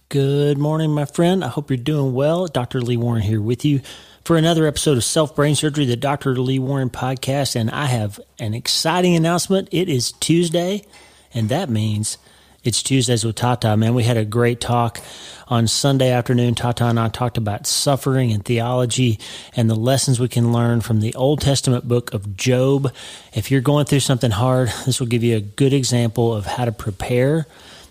Good morning, my friend. I hope you're doing well. Dr. Lee Warren here with you for another episode of Self-Brain Surgery, the Dr. Lee Warren podcast, and I have an exciting announcement. It is Tuesday, and that means it's Tuesdays with Tata. Man, we had a great talk on Sunday afternoon. Tata and I talked about suffering and theology and the lessons we can learn from the Old Testament book of Job. If you're going through something hard, this will give you a good example of how to prepare,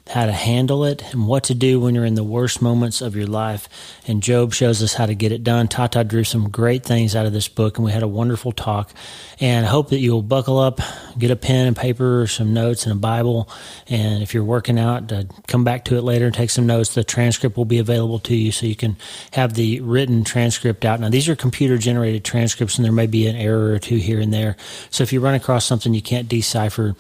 how to handle it, and what to do when you're in the worst moments of your life. And Job shows us how to get it done. Tata drew some great things out of this book, and we had a wonderful talk. And I hope that you'll buckle up, get a pen and paper, some notes, and a Bible. And if you're working out, come back to it later and take some notes. The transcript will be available to you so you can have the written transcript out. Now, these are computer-generated transcripts, and there may be an error or two here and there. So if you run across something you can't decipher,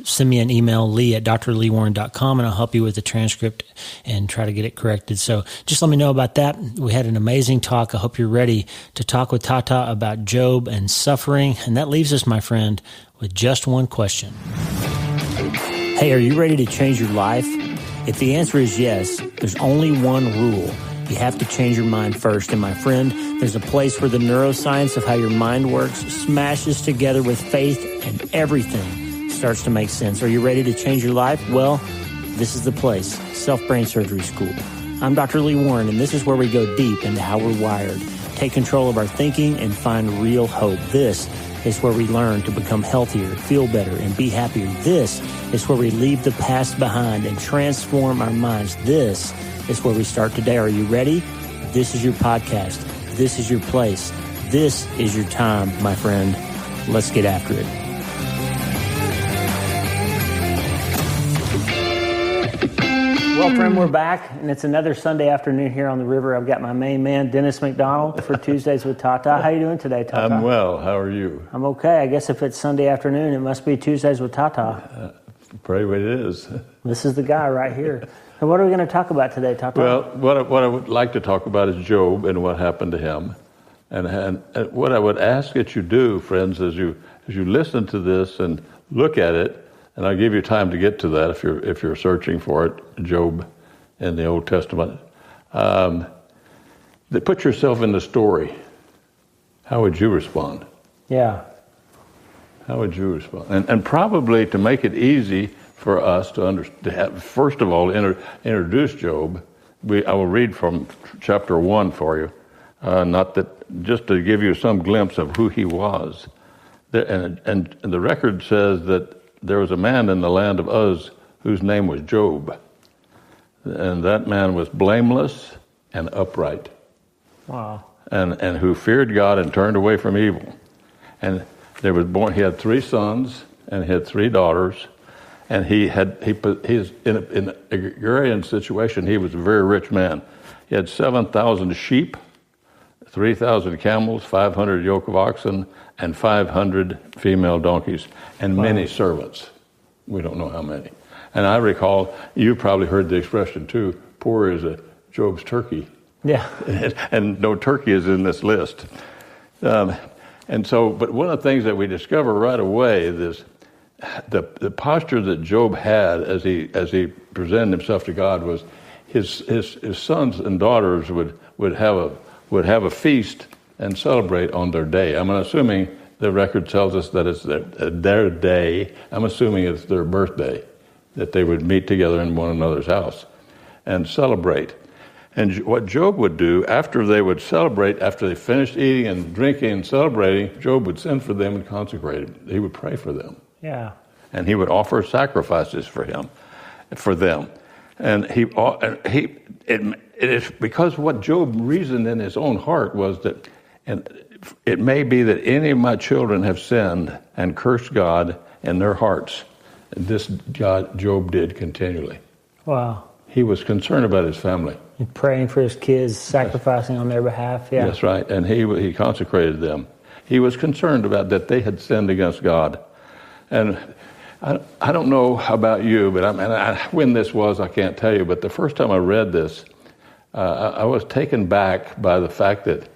send me an email, lee@drleewarren.com, and I'll help you with the transcript and try to get it corrected. So just let me know about that. We had an amazing talk. I hope you're ready to talk with Tata about Job and suffering. And that leaves us, my friend, with just one question. Hey, are you ready to change your life? If the answer is yes, there's only one rule. You have to change your mind first. And my friend, there's a place where the neuroscience of how your mind works smashes together with faith, and everything starts to make sense. Are you ready to change your life? Well, this is the place, Self-Brain Surgery School. I'm Dr. Lee Warren, and this is where we go deep into how we're wired, take control of our thinking, and find real hope. This is where we learn to become healthier, feel better, and be happier. This is where we leave the past behind and transform our minds. This is where we start today. Are you ready? This is your podcast. This is your place. This is your time, my friend. Let's get after it. Well, friend, we're back, and it's another Sunday afternoon here on the river. I've got my main man, Dennis McDonald, for Tuesdays with Tata. How you doing today, Tata? I'm well. How are you? I'm okay. I guess if it's Sunday afternoon, it must be Tuesdays with Tata. Pray it is. This is the guy right here. So what are we going to talk about today, Tata? Well, what I would like to talk about is Job and what happened to him. And what I would ask that you do, friends, as you listen to this and look at it, and I'll give you time to get to that if you're searching for it, Job in the Old Testament. Put yourself in the story. How would you respond? Yeah. How would you respond? And probably to make it easy for us to first of all, introduce Job, I will read from chapter 1 for you, just to give you some glimpse of who he was. And the record says that there was a man in the land of Uz whose name was Job. And that man was blameless and upright. Wow. And who feared God and turned away from evil. And he had 3 sons and he had 3 daughters. And he's in an agrarian situation. He was a very rich man. He had 7,000 sheep, 3,000 camels, 500 yoke of oxen, and 500 female donkeys, and many servants. We don't know how many. And I recall, you probably heard the expression too, poor is Job's turkey. Yeah. And no turkey is in this list. But one of the things that we discover right away is the posture that Job had as he presented himself to God was his sons and daughters would have a feast and celebrate on their day. I'm assuming the record tells us that it's their day. I'm assuming it's their birthday, that they would meet together in one another's house and celebrate. And what Job would do after they would celebrate, after they finished eating and drinking and celebrating, Job would send for them and consecrate them. He would pray for them. Yeah. And he would offer sacrifices for them. And it's because what Job reasoned in his own heart was that, and it may be that any of my children have sinned and cursed God in their hearts. And this Job did continually. Wow. He was concerned about his family. And praying for his kids, sacrificing on their behalf. Yeah. That's right. And he consecrated them. He was concerned about that they had sinned against God. And I don't know about you, but when this was, I can't tell you. But the first time I read this, I was taken back by the fact that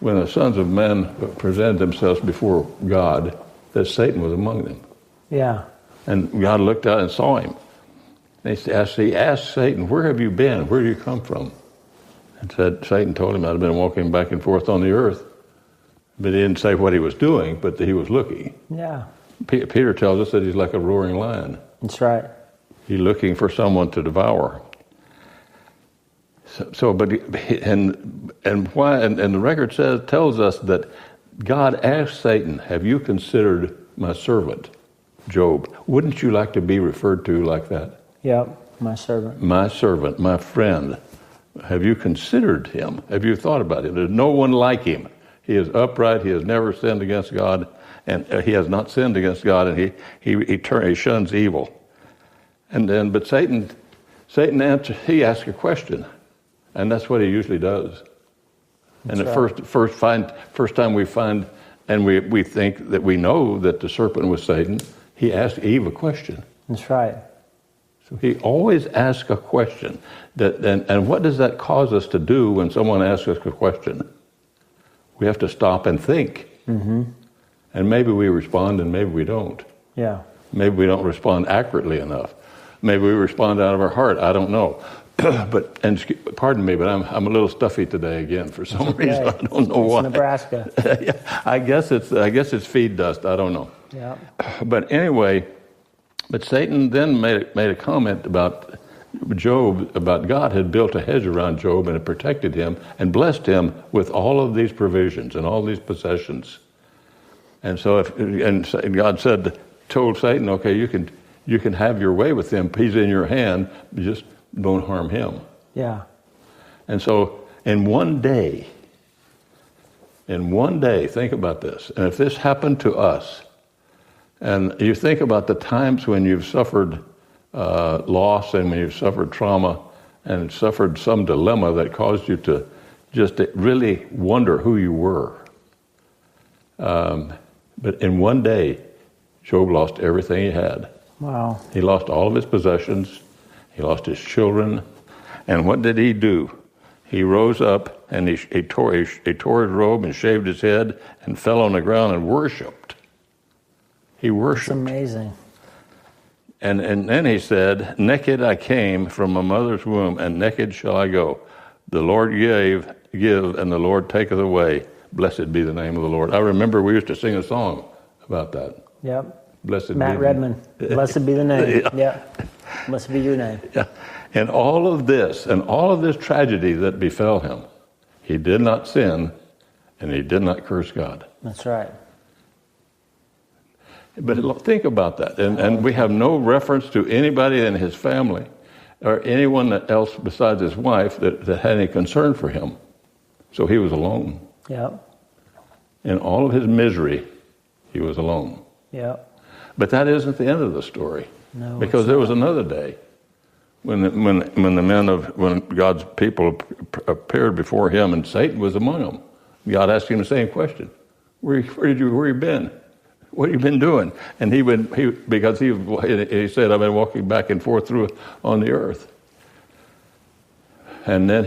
when the sons of men presented themselves before God, that Satan was among them. Yeah. And God looked out and saw him. And he asked Satan, "Where have you been? Where do you come from?" And Satan told him, "I'd been walking back and forth on the earth." But he didn't say what he was doing, but that he was looking. Yeah. Peter tells us that he's like a roaring lion. That's right. He's looking for someone to devour. And the record tells us that God asked Satan, "Have you considered my servant, Job?" Wouldn't you like to be referred to like that? Yep, my servant. My servant, my friend. Have you considered him? Have you thought about him? There's no one like him. He is upright. He has never sinned against God, and he has not sinned against God, and he shuns evil. But Satan answered. He asked a question, and that's what he usually does. And the first time we find, and we think that we know that the serpent was Satan, he asked Eve a question. That's right. So he always asks a question. And what does that cause us to do when someone asks us a question? We have to stop and think. Mm-hmm. And maybe we respond and maybe we don't. Yeah. Maybe we don't respond accurately enough. Maybe we respond out of our heart. I don't know. Pardon me, but I'm a little stuffy today again for some reason. I don't know why. It's Nebraska. Yeah, I guess it's feed dust. I don't know. Yeah. But anyway, Satan then made a comment about Job, about God had built a hedge around Job and had protected him and blessed him with all of these provisions and all these possessions. And so God told Satan, "Okay, you can have your way with him. He's in your hand. Just don't harm him." Yeah. And so in one day, think about this. And if this happened to us, and you think about the times when you've suffered loss and when you've suffered trauma and suffered some dilemma that caused you to just really wonder who you were. But in one day, Job lost everything he had. Wow. He lost all of his possessions. He lost his children. And what did he do? He rose up and he tore his robe and shaved his head and fell on the ground and worshipped. He worshipped. That's amazing. And then he said, "Naked I came from my mother's womb, and naked shall I go. The Lord give, and the Lord taketh away. Blessed be the name of the Lord." I remember we used to sing a song about that. Yep. Blessed Matt be Redman. Blessed be the name. Yeah. Yeah. Blessed be your name. Yeah. And all of this tragedy that befell him, he did not sin, and he did not curse God. That's right. But think about that. And we have no reference to anybody in his family or anyone else besides his wife that had any concern for him. So he was alone. Yep. In all of his misery, he was alone. Yep. But that isn't the end of the story. No. Because there was another day when God's people appeared before him and Satan was among them. God asked him the same question. Where you been? What have you been doing? And he said, "I've been walking back and forth on the earth." And then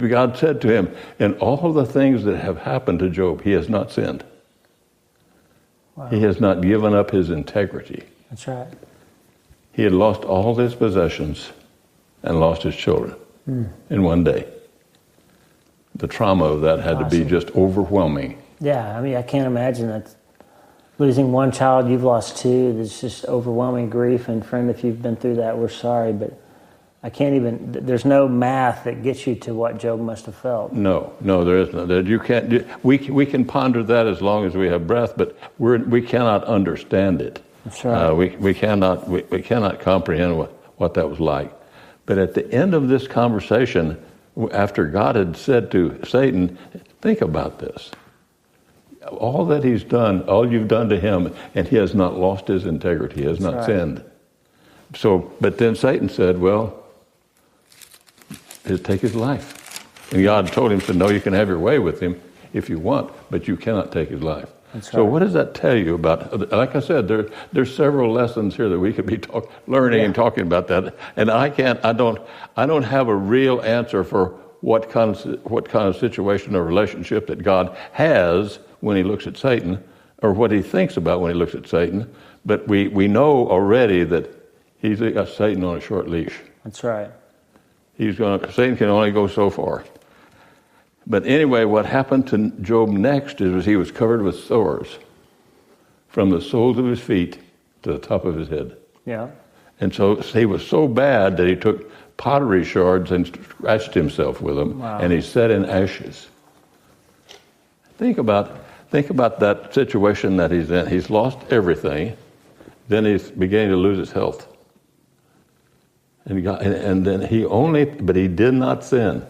God said to him, "In all the things that have happened to Job, he has not sinned." Wow. He has not given up his integrity. That's right. He had lost all his possessions and lost his children in one day. The trauma of that had to be just overwhelming. Yeah, I mean, I can't imagine that. Losing one child, you've lost two. There's just overwhelming grief. And friend, if you've been through that, we're sorry. But I can't even, there's no math that gets you to what Job must have felt. No, there isn't. You can't. We can ponder that as long as we have breath, but we cannot understand it. That's right. We cannot comprehend what that was like. But at the end of this conversation, after God had said to Satan, "Think about this. All that he's done, all you've done to him, and he has not lost his integrity, he has not sinned." So, but then Satan said, "Well, take his life." And God told him, "No, you can have your way with him if you want, but you cannot take his life." So what does that tell you about? Like I said, there's several lessons here that we could be learning and talking about that. And I don't have a real answer for what kind of situation or relationship that God has when he looks at Satan, or what he thinks about when he looks at Satan. But we know already that He's got Satan on a short leash. That's right. Satan can only go so far. But anyway, what happened to Job next is he was covered with sores from the soles of his feet to the top of his head. Yeah. And so he was so bad that he took pottery shards and scratched himself with them, wow. and he sat in ashes. Think about that situation that he's in. He's lost everything. Then he's beginning to lose his health. And then but he did not sin.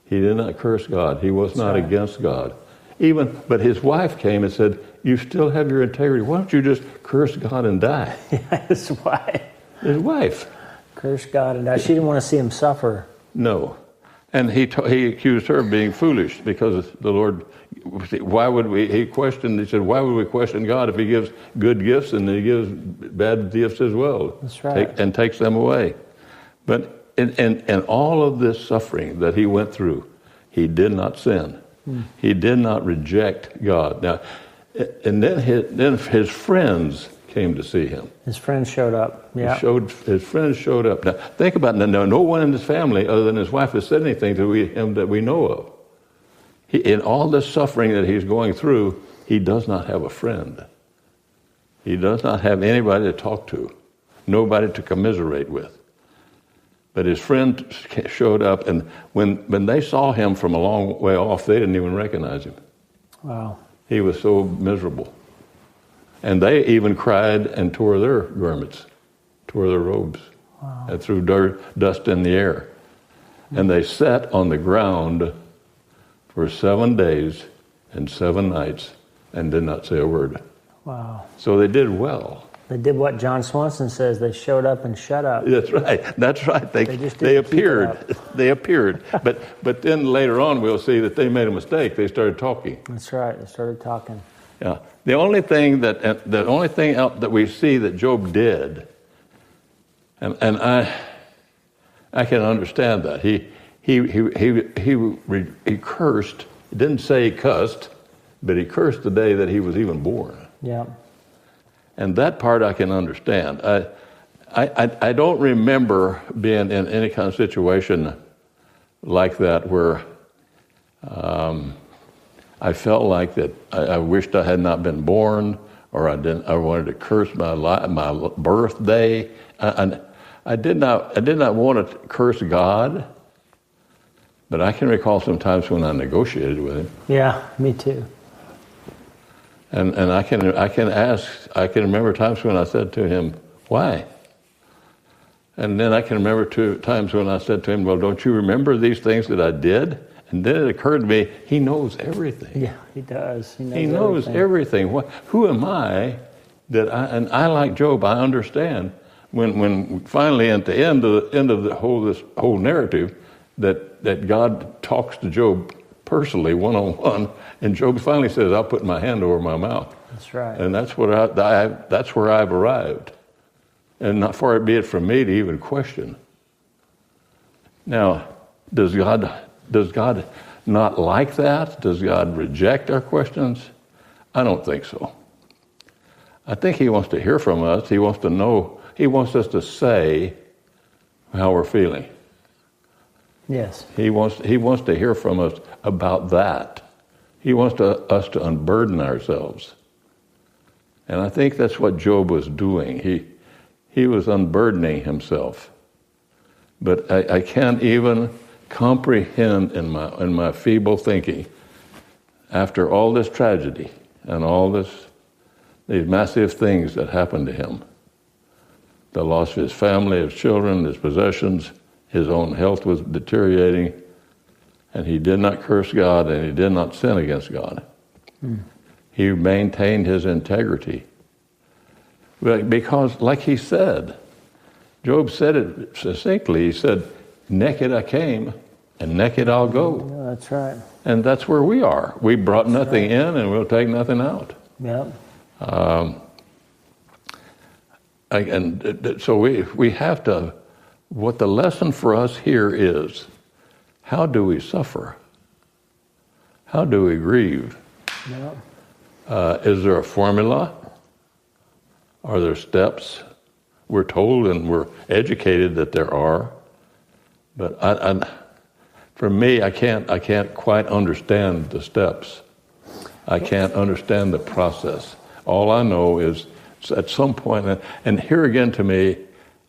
He did not curse God. He was not against God. But his wife came and said, "You still have your integrity. Why don't you just curse God and die?" Yeah, his wife. His wife. Curse God and die. She didn't want to see him suffer. No. And he accused her of being foolish because the Lord, he said, why would we question God if he gives good gifts and he gives bad gifts as well? That's right. And takes them away. But in all of this suffering that he went through, he did not sin. He did not reject God. Now, and then his friends came to see him. His friends showed up. Yeah. His friends showed up. Now, think about it. No one in his family other than his wife has said anything to him that we know of. In all this suffering that he's going through, he does not have a friend. He does not have anybody to talk to, nobody to commiserate with. But his friend showed up, and when they saw him from a long way off, they didn't even recognize him. Wow. He was so miserable. And they even cried and tore their garments, tore their robes, and threw dust in the air. And they sat on the ground for 7 days and 7 nights and did not say a word. Wow. So they did well. They did what John Swanson says. They showed up and shut up. That's right. They appeared. They appeared. But then later on we'll see that they made a mistake. They started talking. That's right. They started talking. Yeah. The only thing else that we see that Job did, and I can understand that. He cursed. He didn't say he cussed, but he cursed the day that he was even born. Yeah. And that part I can understand. I don't remember being in any kind of situation like that where I felt like that I wished I had not been born, or I wanted to curse my birthday. I did not want to curse God, but I can recall some times when I negotiated with him. Yeah, me too. And I can remember times when I said to him, "Why?" And then I can remember times when I said to him, "Well, don't you remember these things that I did?" And then it occurred to me, he knows everything. Yeah, he does. He knows everything. Who am I and I, like Job, I understand when finally at the end of this whole narrative that God talks to Job personally, one-on-one, and Job finally says, "I'll put my hand over my mouth." That's right. And that's where I've arrived. And not far be it from me to even question. Now, does God not like that? Does God reject our questions? I don't think so. I think he wants to hear from us. He wants to know. He wants us to say how we're feeling. Yes. He wants to hear from us about that. He wants us to unburden ourselves. And I think that's what Job was doing. He was unburdening himself. But I can't even comprehend in my feeble thinking, after all this tragedy and all these massive things that happened to him, the loss of his family, his children, his possessions, his own health was deteriorating, and he did not curse God and he did not sin against God. He maintained his integrity. Because, like he said, Job said it succinctly. He said, "Naked I came, and naked I'll go." Yeah, that's right. And that's where we are. We brought nothing in, and we'll take nothing out. Yeah. So we have to. What the lesson for us here is: how do we suffer? How do we grieve? Yeah. Is there a formula? Are there steps? We're told and we're educated that there are, but for me, I can't quite understand the steps. I can't understand the process. All I know is at some point, and here again to me,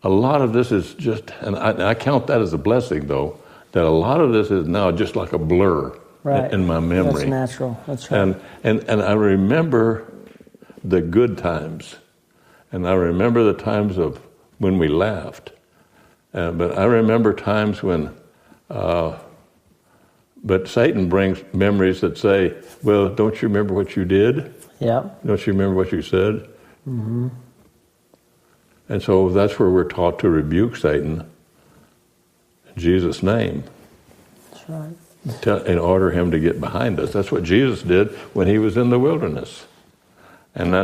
a lot of this is just, and I count that as a blessing though, that a lot of this is now just like a blur in my memory. That's natural. That's right. And I remember the good times, and I remember the times of when we laughed, but I remember times when. But Satan brings memories that say, well, don't you remember what you did? Yeah. Don't you remember what you said? Mm-hmm. And so that's where we're taught to rebuke Satan in Jesus' name. That's right. In order him to get behind us. That's what Jesus did when he was in the wilderness. And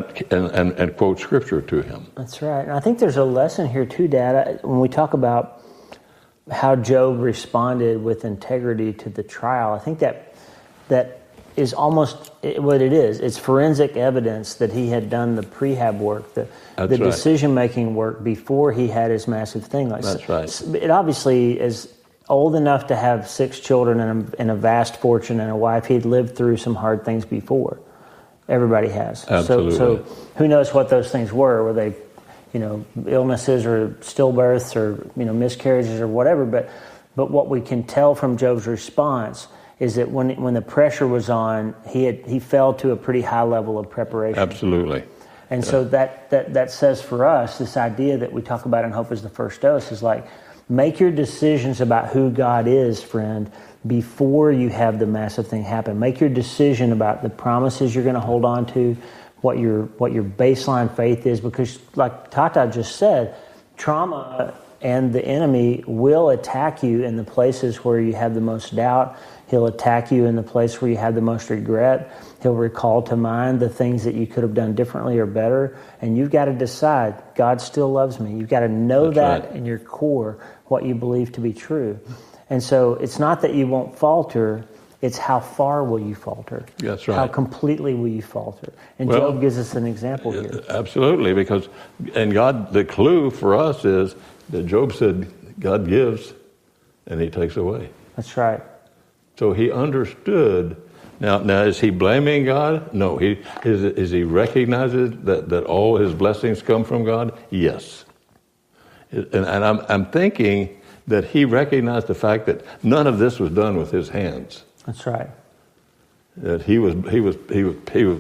quote scripture to him. That's right. And I think there's a lesson here too, Dad, when we talk about how Job responded with integrity to the trial. I think that is almost what it is. It's forensic evidence that he had done the prehab work, the decision-making work before he had his massive thing. That's right. It obviously is old enough to have 6 children and a vast fortune and a wife. He'd lived through some hard things before. Everybody has. Absolutely. So who knows what those things were? Were they illnesses or stillbirths or, miscarriages or whatever. But what we can tell from Job's response is that when the pressure was on, he fell to a pretty high level of preparation. Absolutely. And so that says for us, this idea that we talk about in Hope is the First Dose is like, make your decisions about who God is, friend, before you have the massive thing happen. Make your decision about the promises you're going to hold on to, what your baseline faith is, because like Tata just said, trauma and the enemy will attack you in the places where you have the most doubt. He'll attack you in the place where you have the most regret. He'll recall to mind the things that you could have done differently or better. And you've got to decide, God still loves me. You've got to know that in your core, what you believe to be true. And so it's not that you won't falter, it's how far will you falter? That's right. How completely will you falter? And Job gives us an example here. Absolutely, and God, the clue for us is that Job said, God gives and he takes away. That's right. So he understood. Now is he blaming God? No. Is he recognizes that all his blessings come from God? Yes. And I'm thinking that he recognized the fact that none of this was done with his hands. That's right. That he was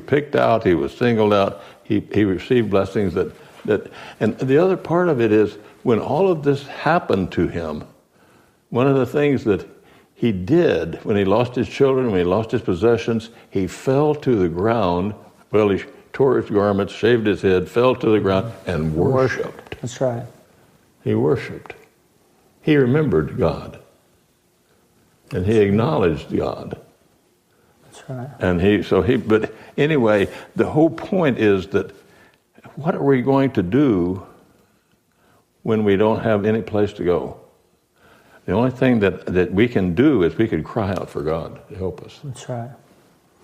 picked out. He was singled out. He received blessings that. And the other part of it is when all of this happened to him, one of the things that he did when he lost his children, when he lost his possessions, he fell to the ground. Well, he tore his garments, shaved his head, fell to the ground, and worshipped. That's right. He worshipped. He remembered God. And he acknowledged God. That's right. And but anyway, the whole point is that what are we going to do when we don't have any place to go? The only thing that we can do is we can cry out for God to help us. That's right.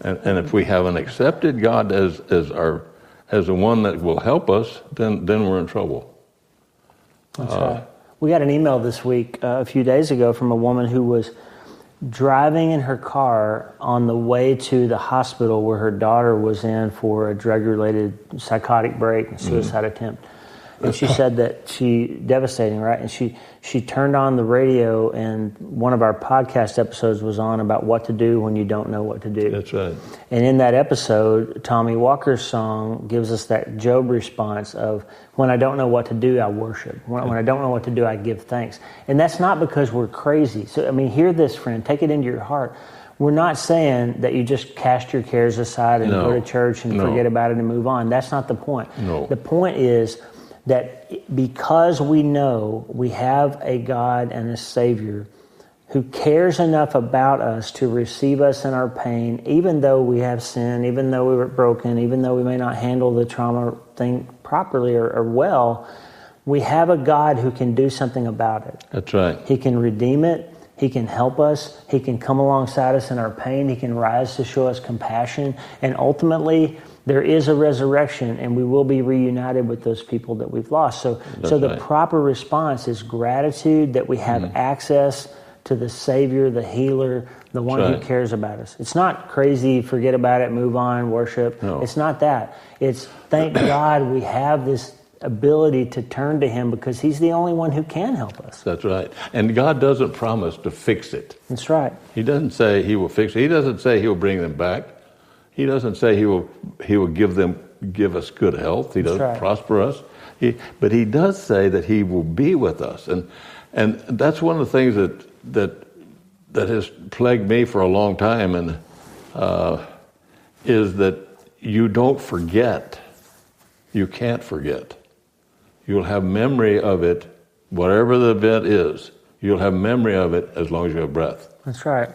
And if we haven't accepted God as the one that will help us, then we're in trouble. That's right. We got an email this week, a few days ago, from a woman who was driving in her car on the way to the hospital where her daughter was in for a drug-related psychotic break and suicide attempt. And she said that devastating, right? And she turned on the radio, and one of our podcast episodes was on about what to do when you don't know what to do. That's right. And in that episode, Tommy Walker's song gives us that Job response of, when I don't know what to do, I worship. When I don't know what to do, I give thanks. And that's not because we're crazy. So, hear this, friend. Take it into your heart. We're not saying that you just cast your cares aside and go to church and forget about it and move on. That's not the point. No. The point is that because we know we have a God and a Savior who cares enough about us to receive us in our pain, even though we have sin, even though we were broken, even though we may not handle the trauma thing properly or well, we have a God who can do something about it. That's right. He can redeem it. He can help us. He can come alongside us in our pain. He can rise to show us compassion. And ultimately, there is a resurrection, and we will be reunited with those people that we've lost. So the proper response is gratitude that we have access to the Savior, the healer, the one who cares about us. It's not crazy, forget about it, move on, worship. No. It's not that. It's thank God we have this ability to turn to Him because He's the only one who can help us. That's right. And God doesn't promise to fix it. That's right. He doesn't say He will fix it. He doesn't say He will bring them back. He doesn't say He will give us good health. He doesn't prosper us. But He does say that He will be with us. And that's one of the things that has plagued me for a long time, and is that you don't forget. You can't forget. You'll have memory of it, whatever the event is. You'll have memory of it as long as you have breath. That's right.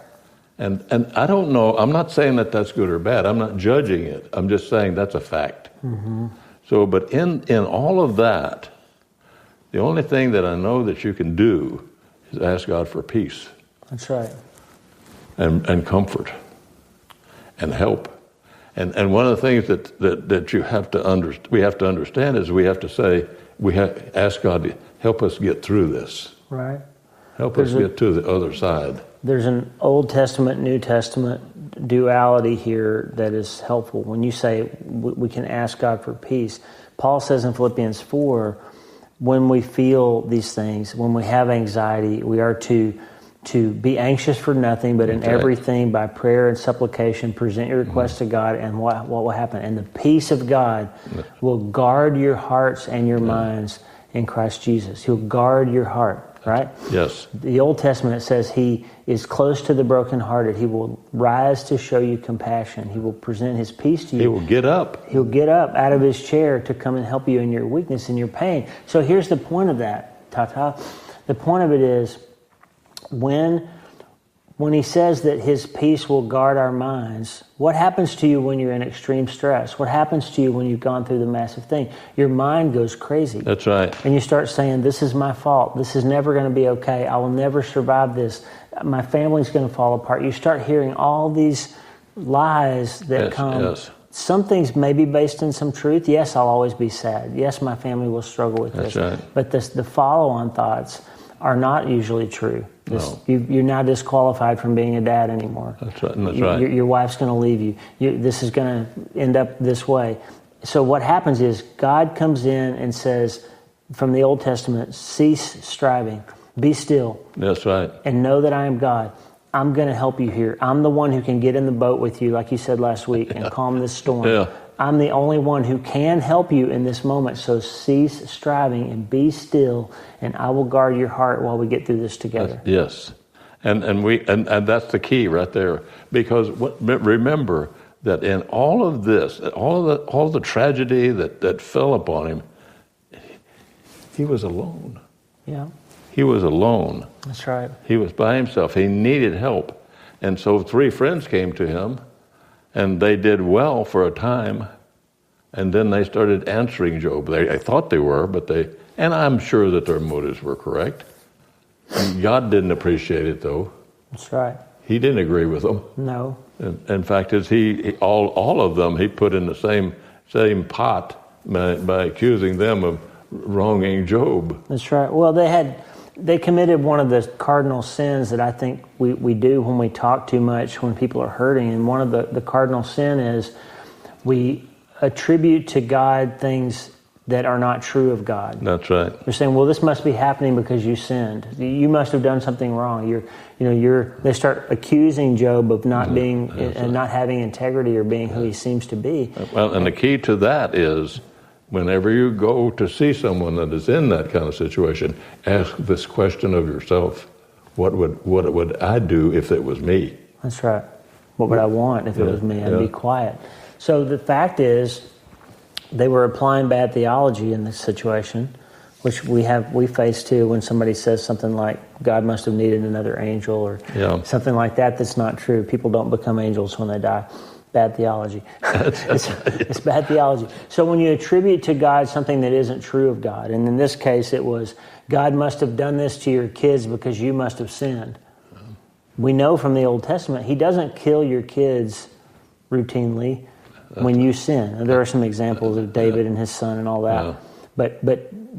And I don't know, I'm not saying that that's good or bad. I'm not judging it. I'm just saying that's a fact. Mm-hmm. So, but in all of that, the only thing that I know that you can do is ask God for peace. That's right. And comfort and help. And one of the things that you have to we have to understand is we have to say, ask God to help us get through this. Right. Help us get to the other side. There's an Old Testament, New Testament duality here that is helpful. When you say we can ask God for peace, Paul says in Philippians 4, when we feel these things, when we have anxiety, we are to be anxious for nothing, but in everything by prayer and supplication, present your requests to God, and what will happen? And the peace of God will guard your hearts and your minds in Christ Jesus. He'll guard your heart. Right? Yes. The Old Testament, it says He is close to the brokenhearted. He will rise to show you compassion. He will present His peace to you. He will get up. He'll get up out of His chair to come and help you in your weakness and your pain. So here's the point of that, Tata. The point of it is when He says that His peace will guard our minds, what happens to you when you're in extreme stress? What happens to you when you've gone through the massive thing? Your mind goes crazy. That's right. And you start saying, this is my fault. This is never going to be okay. I will never survive this. My family's going to fall apart. You start hearing all these lies that come. Yes. Some things may be based in some truth. Yes, I'll always be sad. Yes, my family will struggle with this. That's right. But the follow-on thoughts are not usually true. No. You're not disqualified from being a dad anymore. That's right. That's right. Your wife's going to leave you. This is going to end up this way. So what happens is God comes in and says, from the Old Testament, cease striving, be still. That's right. And know that I am God. I'm going to help you here. I'm the one who can get in the boat with you, like you said last week, and calm this storm. Yeah. I'm the only one who can help you in this moment. So cease striving and be still, and I will guard your heart while we get through this together. Yes, and that's the key right there. Because remember that in all of this, all the tragedy that fell upon him, he was alone. Yeah, he was alone. That's right. He was by himself. He needed help, and so 3 friends came to him. And they did well for a time, and then they started answering Job. I thought they were, and I'm sure that their motives were correct. And God didn't appreciate it, though. That's right. He didn't agree with them. No. In fact, all of them he put in the same pot by accusing them of wronging Job. That's right. Well, they committed one of the cardinal sins that I think we do when we talk too much, when people are hurting. And one of the cardinal sin is we attribute to God things that are not true of God. That's right. They're saying, well, this must be happening because you sinned. You must have done something wrong. They start accusing Job of not being and not having integrity or being who he seems to be. Well, and the key to that is, whenever you go to see someone that is in that kind of situation, ask this question of yourself: What would I do if it was me? That's right. What would I want if it was me? I'd be quiet. So the fact is, they were applying bad theology in this situation, which we face too when somebody says something like God must have needed another angel or something like that. That's not true. People don't become angels when they die. Bad theology. It's bad theology. So when you attribute to God something that isn't true of God, and in this case it was, God must have done this to your kids because you must have sinned. We know from the Old Testament, He doesn't kill your kids routinely. when you sin. And there are some examples of David and his son and all that. But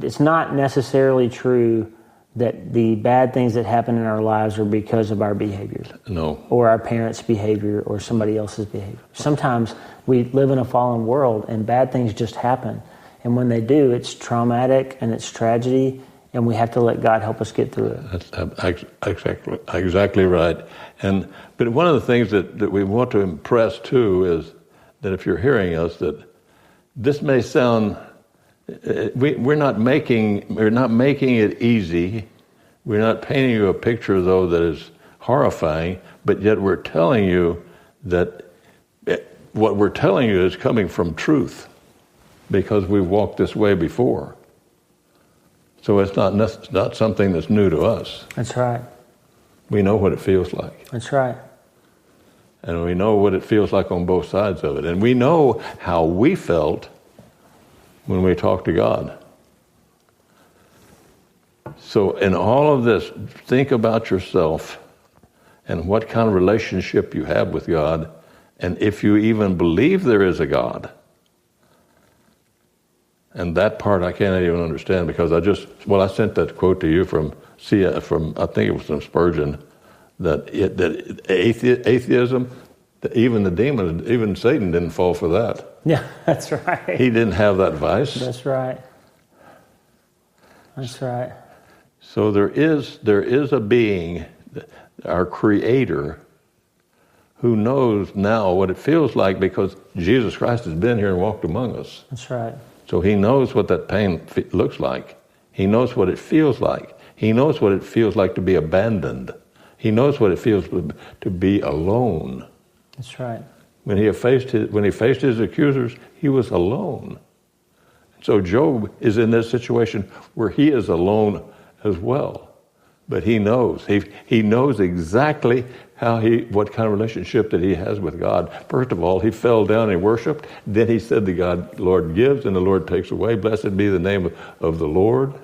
it's not necessarily true that the bad things that happen in our lives are because of our behaviors. No. Or our parents' behavior or somebody else's behavior. Sometimes we live in a fallen world and bad things just happen. And when they do, it's traumatic and it's tragedy, and we have to let God help us get through it. That's exactly right. But one of the things that we want to impress too is that if you're hearing us, that this may sound, we're not making it easy. We're not painting you a picture though that is horrifying, but yet we're telling you that what we're telling you is coming from truth, because we've walked this way before. So it's not something that's new to us. That's right. We know what it feels like. That's right. And we know what it feels like on both sides of it. And we know how we felt when we talked to God. So in all of this, think about yourself and what kind of relationship you have with God, and if you even believe there is a God. And that part I can't even understand, because I sent that quote to you from I think it was from Spurgeon, that atheism, even the demon, even Satan didn't fall for that. Yeah, that's right. He didn't have that vice. That's right. That's right. So there is a being, our Creator, who knows now what it feels like, because Jesus Christ has been here and walked among us. That's right. So he knows what that pain looks like. He knows what it feels like. He knows what it feels like to be abandoned. He knows what it feels to be alone. That's right. When he faced his accusers, he was alone. So Job is in this situation where he is alone as well. But he knows. He knows exactly what kind of relationship that he has with God. First of all, he fell down and worshiped. Then he said to God, "Lord gives and the Lord takes away. Blessed be the name of the Lord."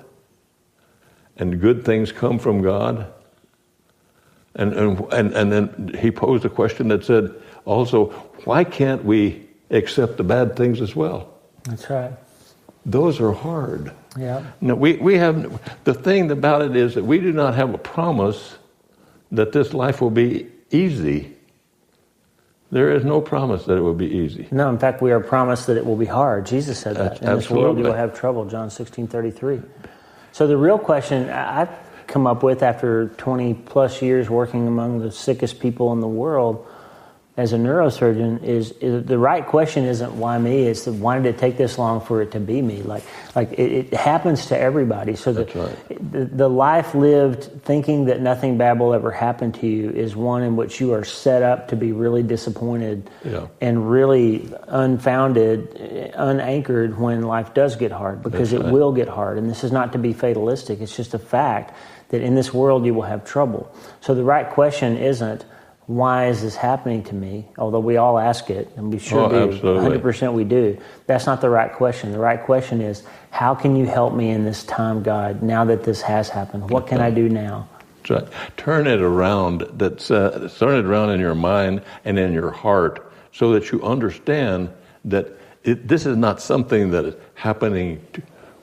And good things come from God. And then he posed a question that said, also, why can't we accept the bad things as well? That's right. Those are hard. Yeah. Now, we have, the thing about it is that we do not have a promise that this life will be easy. There is no promise that it will be easy. No, in fact, we are promised that it will be hard. Jesus said that. In this world you will have trouble, John 16:33. So the real question I've come up with after 20 plus years working among the sickest people in the world as a neurosurgeon is the right question isn't why me, it's why did it take this long for it to be me? Like it happens to everybody. So that's right. The life lived thinking that nothing bad will ever happen to you is one in which you are set up to be really disappointed and really unfounded, unanchored when life does get hard, because it will get hard. And this is not to be fatalistic. It's just a fact that in this world you will have trouble. So the right question isn't, why is this happening to me? Although we all ask it, and we should do. Absolutely. 100% we do. That's not the right question. The right question is, how can you help me in this time, God, now that this has happened? What can I do now? That's right. Turn it around. Turn it around in your mind and in your heart, so that you understand that this is not something that is happening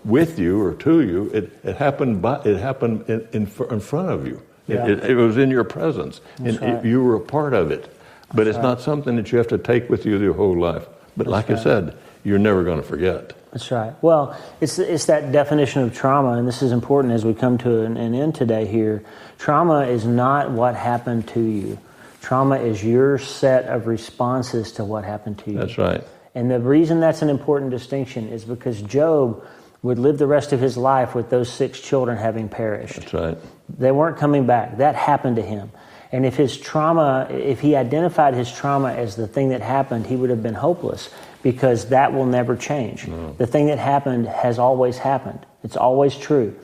with you or to you. It happened in front of you. Yeah. It was in your presence, and right. You were a part of it. But it's not something that you have to take with you your whole life. But like I said, you're never going to forget. That's right. Well, it's that definition of trauma, and this is important as we come to an end today here. Trauma is not what happened to you. Trauma is your set of responses to what happened to you. That's right. And the reason that's an important distinction is because Job would live the rest of his life with those 6 children having perished. That's right. They weren't coming back. That happened to him. And if he identified his trauma as the thing that happened, he would have been hopeless, because that will never change. No. The thing that happened has always happened. It's always true.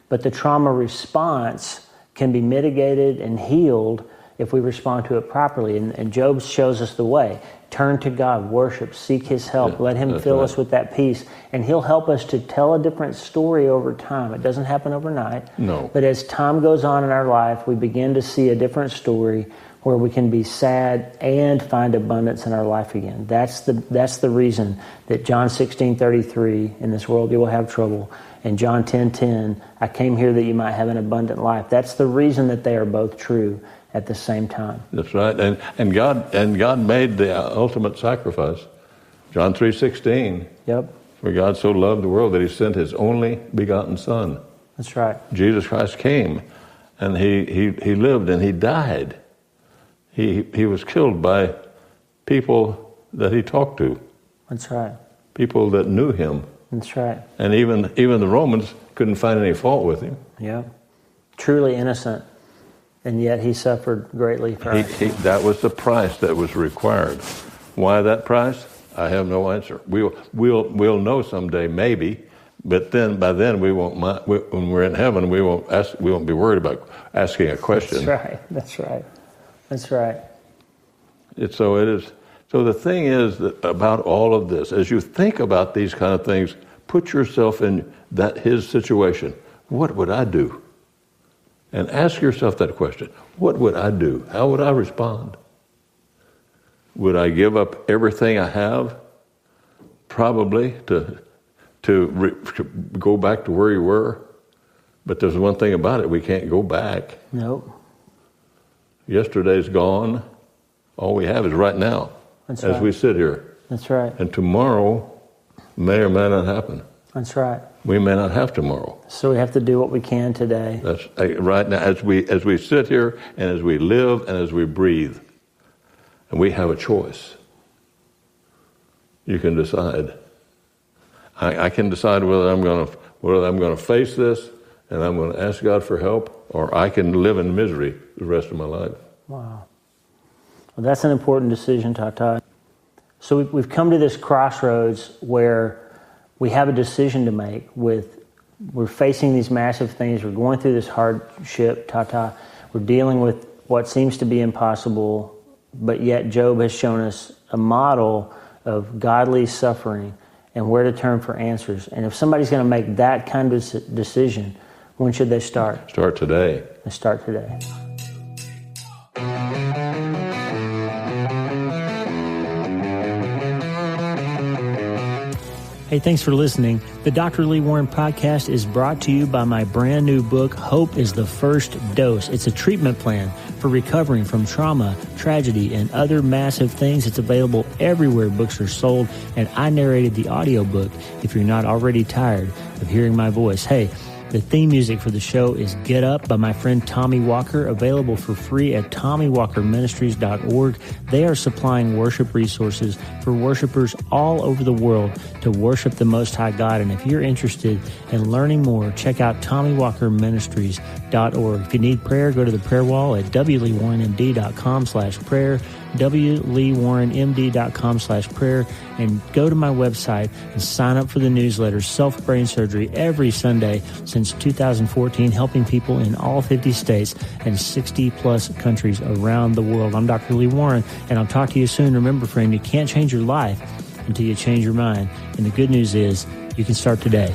But the trauma response can be mitigated and healed if we respond to it properly. And Job shows us the way. Turn to God, worship, seek His help. Let Him fill us with that peace. And He'll help us to tell a different story over time. It doesn't happen overnight. No. But as time goes on in our life, we begin to see a different story. where we can be sad and find abundance in our life again. That's the reason that John 16:33, in this world you will have trouble, and John 10:10, I came here that you might have an abundant life. That's the reason that they are both true at the same time. That's right. And God made the ultimate sacrifice. John 3:16. Yep. For God so loved the world that he sent his only begotten Son. That's right. Jesus Christ came, and he lived and he died. He was killed by people that he talked to. That's right. People that knew him. That's right. And even the Romans couldn't find any fault with him. Yeah. Truly innocent. And yet he suffered greatly for us. That was the price that was required. Why that price? I have no answer. We'll know someday, maybe, but by then we won't. When we're in heaven, we won't be worried about asking a question. That's right. So it is. So the thing is that about all of this, as you think about these kind of things, put yourself in his situation. What would I do? And ask yourself that question. What would I do? How would I respond? Would I give up everything I have? Probably to go back to where you were. But there's one thing about it, we can't go back. Nope. Yesterday's gone. All we have is right now. That's right. As we sit here. That's right. And tomorrow may or may not happen. That's right. We may not have tomorrow. So we have to do what we can today. That's right now, as we sit here and as we live and as we breathe. And we have a choice. You can decide. I can decide whether I'm going to face this and I'm going to ask God for help, or I can live in misery the rest of my life. Wow. Well, that's an important decision, Tata. So we've come to this crossroads where we have a decision to make. We're facing these massive things. We're going through this hardship, Tata. We're dealing with what seems to be impossible, but yet Job has shown us a model of godly suffering and where to turn for answers. And if somebody's going to make that kind of decision, when should they start? Start today. Let's start today. Hey, thanks for listening. The Dr. Lee Warren podcast is brought to you by my brand new book, Hope is the First Dose. It's a treatment plan for recovering from trauma, tragedy, and other massive things. It's available everywhere books are sold, and I narrated the audiobook if you're not already tired of hearing my voice. Hey, the theme music for the show is Get Up by my friend Tommy Walker, available for free at TommyWalkerMinistries.org. They are supplying worship resources for worshipers all over the world to worship the Most High God. And if you're interested in learning more, check out TommyWalkerMinistries.org. If you need prayer, go to the prayer wall at wleewarrenmd.com/prayer, wleewarrenmd.com/prayer, and go to my website and sign up for the newsletter, Self-Brain Surgery, every Sunday since 2014, helping people in all 50 states and 60-plus countries around the world. I'm Dr. Lee Warren, and I'll talk to you soon. Remember, friend, you can't change your life until you change your mind. And the good news is you can start today.